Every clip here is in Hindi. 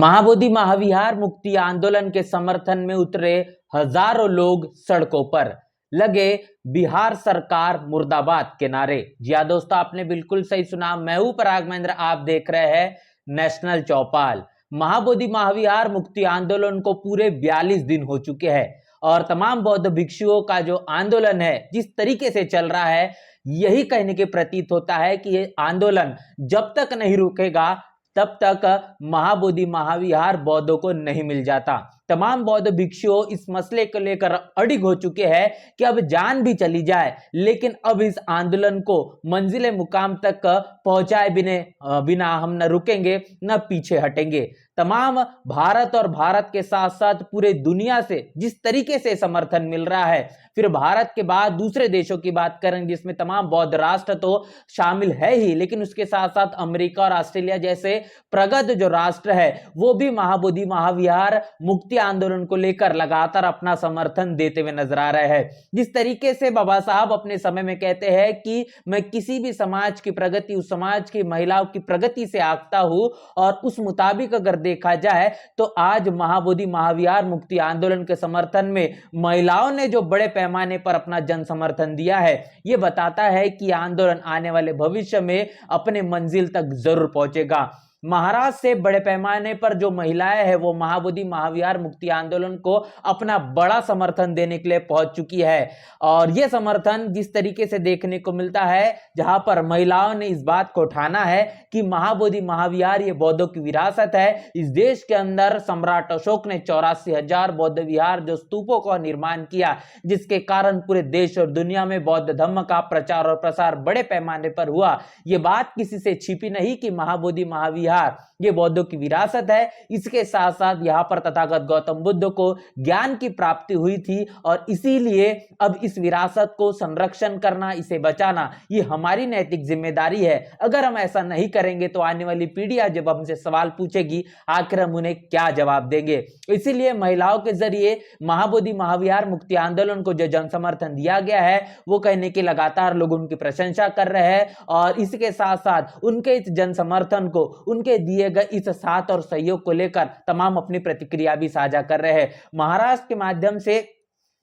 महाबोधि महाविहार मुक्ति आंदोलन के समर्थन में उतरे हजारों लोग सड़कों पर, लगे बिहार सरकार मुर्दाबाद के नारे। जी हाँ दोस्तों, आपने बिल्कुल सही सुना। मैं हूं पराग महेंद्र, आप देख रहे हैं नेशनल चौपाल। महाबोधि महाविहार मुक्ति आंदोलन को पूरे 42 दिन हो चुके हैं और तमाम बौद्ध भिक्षुओं का जो आंदोलन है जिस तरीके से चल रहा है, यही कहने के प्रतीत होता है कि ये आंदोलन जब तक नहीं रुकेगा तब तक महाबोधि महाविहार बौद्धों को नहीं मिल जाता। तमाम बौद्ध भिक्षुओं इस मसले को लेकर अडिग हो चुके हैं कि अब जान भी चली जाए, लेकिन अब इस आंदोलन को मंजिले मुकाम तक पहुंचाए बिना हम न रुकेंगे न पीछे हटेंगे। तमाम भारत और भारत के साथ साथ पूरे दुनिया से जिस तरीके से समर्थन मिल रहा है, फिर भारत के बाद दूसरे देशों की बात करेंगे जिसमें तमाम बौद्ध राष्ट्र तो शामिल है ही, लेकिन उसके साथ साथ अमेरिका और ऑस्ट्रेलिया जैसे प्रगत जो राष्ट्र है वो भी महाबोधि महाविहार मुक्ति आंदोलन को लेकर लगातार अपना समर्थन देते हुए नजर आ रहे हैं। जिस तरीके से बाबा साहब अपने समय में कहते हैं कि मैं किसी भी समाज की प्रगति उस समाज की महिलाओं की प्रगति से आंकता हूं, और उस मुताबिक अगर देखा जाए तो आज महाबोधि महाविहार मुक्ति आंदोलन के समर्थन में महिलाओं ने जो बड़े पैमाने पर अपना जन समर्थन दिया है, यह बताता है कि आंदोलन आने वाले भविष्य में अपने मंजिल तक जरूर पहुंचेगा। महाराष्ट्र से बड़े पैमाने पर जो महिलाएं हैं वो महाबोधि महाविहार मुक्ति आंदोलन को अपना बड़ा समर्थन देने के लिए पहुंच चुकी है, और यह समर्थन जिस तरीके से देखने को मिलता है, जहां पर महिलाओं ने इस बात को ठाना है कि महाबोधि महाविहार ये बौद्धों की विरासत है। इस देश के अंदर सम्राट अशोक ने 84,000 बौद्ध विहार जो स्तूपों का निर्माण किया, जिसके कारण पूरे देश और दुनिया में बौद्ध धर्म का प्रचार और प्रसार बड़े पैमाने पर हुआ। यह बात किसी से छिपी नहीं कि महाबोधि महाविहार ये बौद्धों की विरासत है। इसके साथ साथ यहाँ पर तथागत गौतम बुद्ध को ज्ञान की प्राप्ति हुई थी, और इसीलिए अब इस विरासत को संरक्षण करना, इसे बचाना, ये हमारी नैतिक जिम्मेदारी है। अगर हम ऐसा नहीं करेंगे तो आने वाली पीढ़ियां जब हमसे सवाल पूछेगी, आखिर हम उन्हें क्या जवाब देंगे। इसीलिए महिलाओं के जरिए महाबोधि महाविहार मुक्ति आंदोलन को जो जन समर्थन दिया गया है, वो कहने की लगातार लोग उनकी प्रशंसा कर रहे हैं, और इसके साथ साथ उनके इस जन समर्थन को, उनके दिए गए इस साथ और सहयोग को लेकर तमाम अपनी प्रतिक्रिया भी साझा कर रहे हैं। महाराष्ट्र के माध्यम से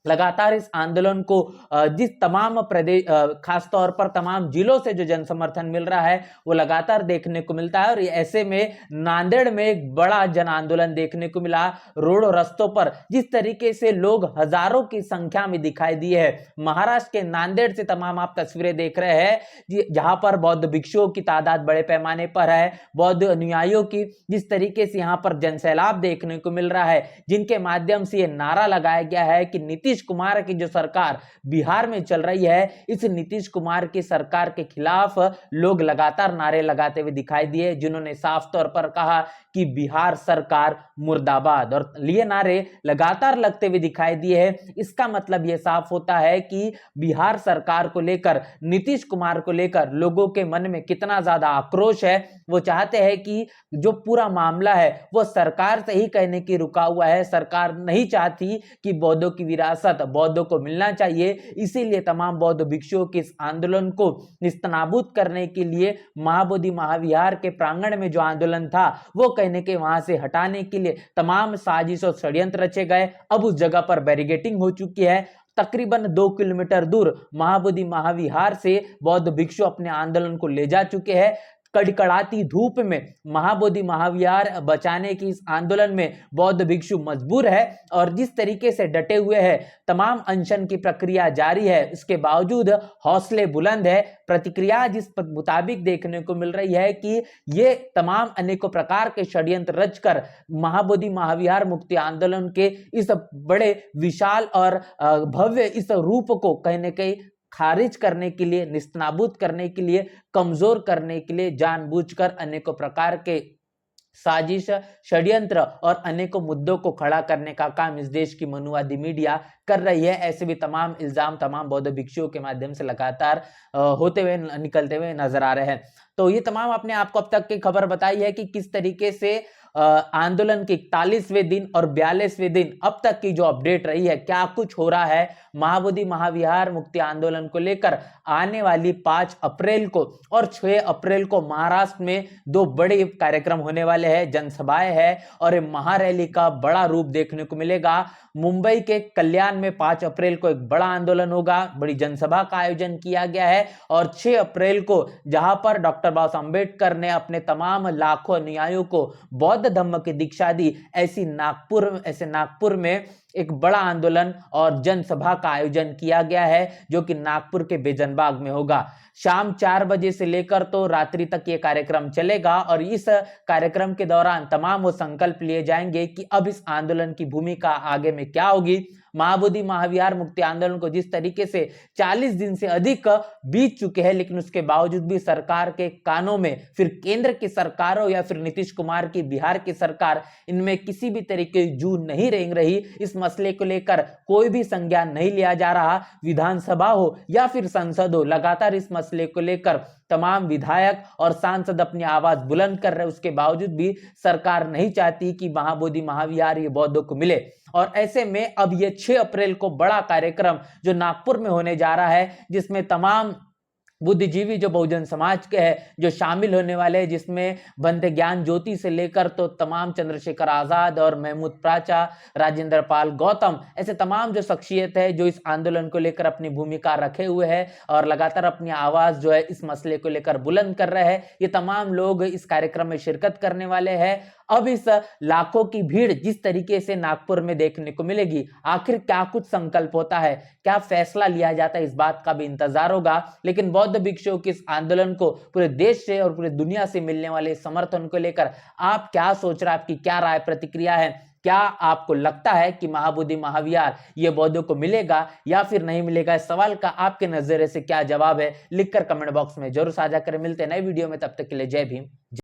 लगातार इस आंदोलन को जिस तमाम प्रदेश, खासतौर पर तमाम जिलों से जो जन समर्थन मिल रहा है वो लगातार देखने को मिलता है। और ऐसे में नांदेड़ में एक बड़ा जन आंदोलन देखने को मिला। रोड और रस्तों पर जिस तरीके से लोग हजारों की संख्या में दिखाई दिए हैं। महाराष्ट्र के नांदेड़ से तमाम आप तस्वीरें देख रहे हैं जहां पर बौद्ध भिक्षुओं की तादाद बड़े पैमाने पर है, बौद्ध अनुयायियों की जिस तरीके से यहाँ पर जनसैलाब देखने को मिल रहा है, जिनके माध्यम से यह नारा लगाया गया है कि नीतीश कुमार की जो सरकार बिहार में चल रही है, इस नीतीश कुमार की सरकार के खिलाफ लोग लगातार नारे लगाते हुए दिखाई दिए, जिन्होंने साफ तौर पर कहा कि बिहार सरकार मुर्दाबाद, और ये नारे लगातार लगते हुए दिखाई दिए हैं। इसका मतलब यह साफ होता है कि बिहार सरकार को लेकर, नीतीश कुमार को लेकर लोगों के मन में कितना ज्यादा आक्रोश है। वो चाहते हैं कि जो पूरा मामला है वो सरकार से ही कहने की रुका हुआ है। सरकार नहीं चाहती कि बौद्धों की विरासत बौद्धों को मिलना चाहिए। इसीलिए तमाम बौद्ध भिक्षुओं के इस आंदोलन को निस्तनाबूद करने के लिए महाबोधि महाविहार के प्रांगण में जो आंदोलन था वो कहने के वहां से हटाने के लिए तमाम साजिश और षड्यंत्र रचे गए। अब उस जगह पर बैरिकेडिंग हो चुकी है। तकरीबन 2 किलोमीटर दूर महाबोधि महाविहार से बौद्ध भिक्षु अपने आंदोलन को ले जा चुके हैं। कड़कड़ाती धूप में महाबोधि महाविहार बचाने की इस आंदोलन में बौद्ध भिक्षु मजबूर है, और जिस तरीके से डटे हुए हैं, तमाम अनशन की प्रक्रिया जारी है, इसके बावजूद हौसले बुलंद है। प्रतिक्रिया जिस मुताबिक देखने को मिल रही है कि ये तमाम अनेकों प्रकार के षड्यंत्र रचकर महाबोधि महाविहार मुक्ति आंदोलन के इस बड़े विशाल और भव्य इस रूप को कहने के खारिज करने के लिए, निस्तनाबूद करने के लिए, कमजोर करने के लिए जानबूझकर अनेकों प्रकार के साजिश, षड्यंत्र और अनेकों मुद्दों को खड़ा करने का काम इस देश की मनुवादी मीडिया कर रही है। ऐसे भी तमाम इल्जाम तमाम बौद्ध भिक्षुओं के माध्यम से लगातार होते हुए निकलते हुए नजर आ रहे हैं। तो ये तमाम आपने आपको अब तक की खबर बताई है कि किस तरीके से आंदोलन के 41वें दिन और 42वें दिन अब तक की जो अपडेट रही है, क्या कुछ हो रहा है महाबोधि महाविहार मुक्ति आंदोलन को लेकर। आने वाली 5 अप्रैल को और 6 अप्रैल को महाराष्ट्र में 2 बड़े कार्यक्रम होने वाले हैं, जनसभाएं हैं और महारैली का बड़ा रूप देखने को मिलेगा। मुंबई के कल्याण में 5 अप्रैल को एक बड़ा आंदोलन होगा, बड़ी जनसभा का आयोजन किया गया है और 6 अप्रैल को जहां पर डॉक्टर बाबा साहब अम्बेडकर ने अपने तमाम लाखों अनुयायियों को बौद्ध धम्म की दीक्षा दी, ऐसे नागपुर में एक बड़ा आंदोलन और जनसभा का आयोजन किया गया है, जो कि नागपुर के बेजनबाग में होगा। शाम 4 बजे से लेकर तो रात्रि तक ये कार्यक्रम चलेगा और इस कार्यक्रम के दौरान तमाम वो संकल्प लिए जाएंगे कि अब इस आंदोलन की भूमिका आगे में क्या होगी। महाबोधि महाविहार मुक्ति आंदोलन को जिस तरीके से 40 दिन से अधिक बीत चुके हैं, लेकिन उसके बावजूद भी सरकार के कानों में, फिर केंद्र की सरकारों या फिर नीतीश कुमार की बिहार की सरकार, इनमें किसी भी तरीके की जू नहीं रेंग रही। इस मसले को लेकर कोई भी संज्ञान नहीं लिया जा रहा। विधानसभा हो या फिर संसद हो, लगातार इस मसले को लेकर तमाम विधायक और सांसद अपनी आवाज बुलंद कर रहे हैं, उसके बावजूद भी सरकार नहीं चाहती कि महाबोधि महाविहार ये बौद्धों को मिले। और ऐसे में अब ये 6 अप्रैल को बड़ा कार्यक्रम जो नागपुर में होने जा रहा है, जिसमें तमाम बुद्धिजीवी जो बहुजन समाज के हैं जो शामिल होने वाले हैं, जिसमें बंदे ज्ञान ज्योति से लेकर तो तमाम चंद्रशेखर आजाद और महमूद प्राचा, राजेंद्र पाल गौतम, ऐसे तमाम जो शख्सियत है जो इस आंदोलन को लेकर अपनी भूमिका रखे हुए हैं और लगातार अपनी आवाज जो है इस मसले को लेकर बुलंद कर रहे हैं, ये तमाम लोग इस कार्यक्रम में शिरकत करने वाले हैं। अब इस लाखों की भीड़ जिस तरीके से नागपुर में देखने को मिलेगी, आखिर क्या कुछ संकल्प होता है, क्या फैसला लिया जाता है, इस बात का भी इंतजार होगा। लेकिन बौद्ध भिक्षुओं के इस आंदोलन को पूरे देश से और पूरे दुनिया से मिलने वाले समर्थन को लेकर आप क्या सोच रहे हैं, आपकी क्या राय प्रतिक्रिया है? क्या आपको लगता है कि महाबोधि महाविहार ये बौद्धों को मिलेगा या फिर नहीं मिलेगा? इस सवाल का आपके नजरिए से क्या जवाब है, लिखकर कमेंट बॉक्स में जरूर साझा करें। मिलते हैं नए वीडियो में, तब तक के लिए जय भीम।